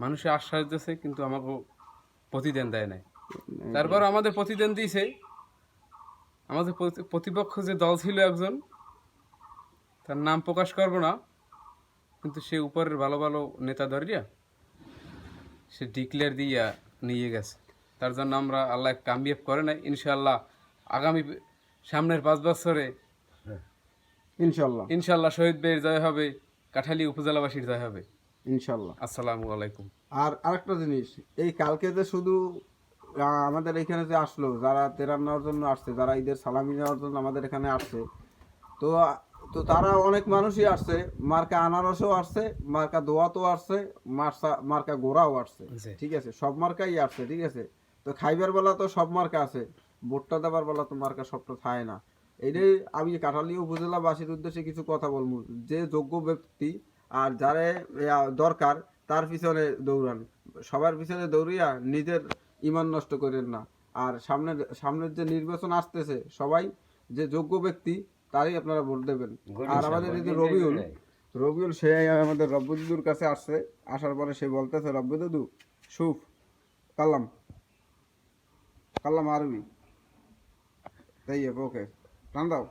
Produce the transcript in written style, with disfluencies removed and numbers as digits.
মানুষের আশ্বাস দিয়েছে কিন্তু আমাকে প্রতিদান দেয় নাই। তারপর আমাদের প্রতিদান দিয়েছে, আমাদের প্রতিপক্ষ যে দল ছিল একজন, তার নাম প্রকাশ করব না, কিন্তু সে উপরের ভালো ভালো নেতা ধরিয়া সে ডিক্লেয়ার দিয়া নিয়ে গেছে। তার জন্য আমরা আল্লাহ কামিয়াব করে নাই। ইনশাআল্লাহ আগামী সামনের 5 বছরে ইনশাল্লাহ ইনশাআল্লাহ শহীদ ভাইয়ের জয় হবে, কাঠালী উপজেলাবাসীর জয় হবে। ইনশাল্লাহ। আসসালামু আলাইকুম। আর আরেকটা জিনিস, এই কালকে যে শুধু আমাদের এখানে যে আসলো, যারা তেরাম নেওয়ার জন্য আসছে, যারা ঈদের সালামি নেওয়ার জন্য আমাদের এখানে আসছে, তো তো তারা অনেক মানুষই আসছে, মার্কা আনারসও আসছে, মার্কা দোয়াতও আসছে, মার্কা গোড়াও আসছে। জি। ঠিক আছে, সব মার্কাই আসছে। ঠিক আছে, তো খাইবার বেলা তো সব মার্কা আছে, ভোটটা দেবার বেলা তো মার্কা সবটা থাকে না। এইটাই আমি কাঠালী উপজেলাবাসীর উদ্দেশ্যে কিছু কথা বলবো, যে যোগ্য ব্যক্তি আর যারে দরকার তার পিছনে দৌড়ান, সবার পিছনে দৌড়িয়া নিজের ইমান নষ্ট করেন না। আর সামনের যে নির্বাচন আসতেছে, সবাই যে যোগ্য ব্যক্তি তারই আপনারা ভোট দেবেন। আর আমাদের এই যে রবিউল সে আমাদের রব্বুদুর কাছে আসছে, আসার পরে সে বলতেছে, রব্বুদু সুফ কালাম কালাম আরবি তাই ওকে টান দাও।